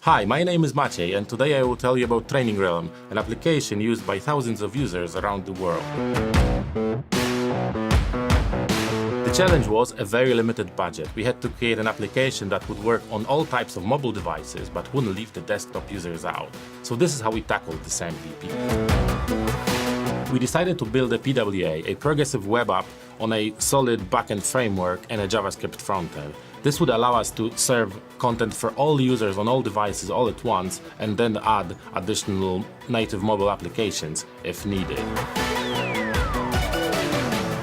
Hi, my name is Maciej, and today I will tell you about Training Realm, an application used by thousands of users around the world. The challenge was a very limited budget. We had to create an application that would work on all types of mobile devices, but wouldn't leave the desktop users out. So this is how we tackled this MVP. We decided to build a PWA, a progressive web app, on a solid backend framework and a JavaScript frontend. This would allow us to serve content for all users on all devices all at once, and then add additional native mobile applications if needed.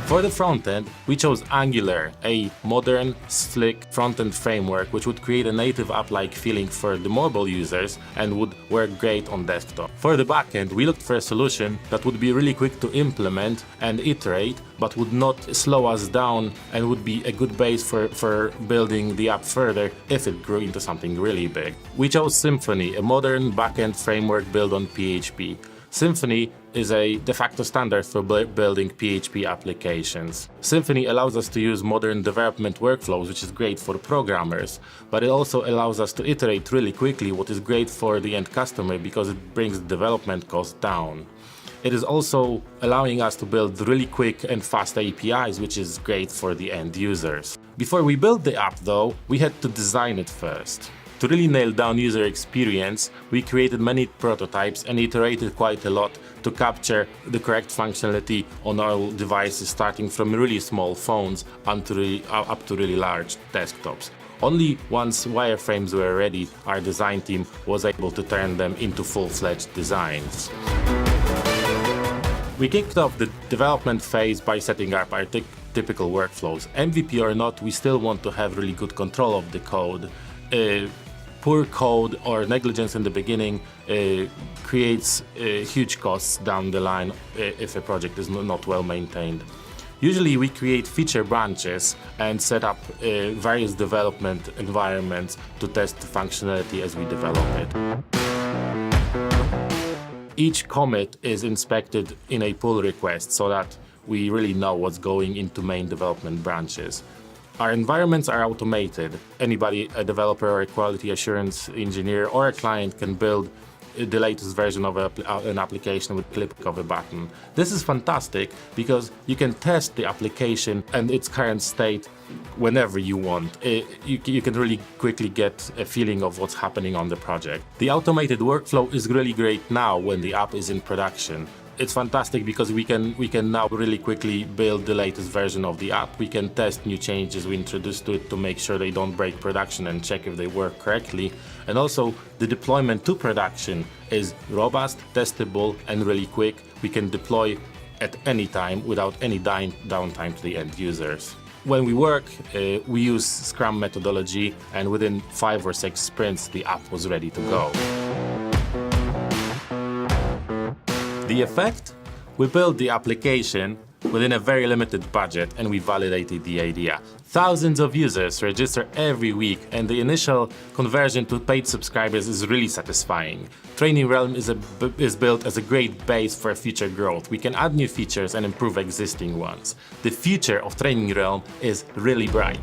For the frontend, we chose Angular, a modern, slick frontend framework which would create a native app-like feeling for the mobile users and would work great on desktop. For the backend, we looked for a solution that would be really quick to implement and iterate, but would not slow us down and would be a good base for building the app further if it grew into something really big. We chose Symfony, a modern backend framework built on PHP. Symfony is a de facto standard for building PHP applications. Symfony allows us to use modern development workflows, which is great for programmers, but it also allows us to iterate really quickly, what is great for the end customer because it brings the development cost down. It is also allowing us to build really quick and fast APIs, which is great for the end users. Before we built the app though, we had to design it first. To really nail down user experience, we created many prototypes and iterated quite a lot to capture the correct functionality on all devices, starting from really small phones up to really large desktops. Only once wireframes were ready, our design team was able to turn them into full-fledged designs. We kicked off the development phase by setting up our typical workflows. MVP or not, we still want to have really good control of the code. Poor code or negligence in the beginning creates huge costs down the line if a project is not well maintained. Usually we create feature branches and set up various development environments to test the functionality as we develop it. Each commit is inspected in a pull request so that we really know what's going into main development branches. Our environments are automated. Anybody, a developer or a quality assurance engineer or a client, can build the latest version of an application with a click of a button. This is fantastic because you can test the application and its current state whenever you want. You can really quickly get a feeling of what's happening on the project. The automated workflow is really great now when the app is in production. It's fantastic because we can now really quickly build the latest version of the app. We can test new changes we introduce to it to make sure they don't break production and check if they work correctly. And also the deployment to production is robust, testable, and really quick. We can deploy at any time without any downtime to the end users. When we work, we use Scrum methodology, and within 5 or 6 sprints, the app was ready to go. The effect? We built the application within a very limited budget and we validated the idea. Thousands of users register every week and the initial conversion to paid subscribers is really satisfying. Training Realm is built as a great base for future growth. We can add new features and improve existing ones. The future of Training Realm is really bright.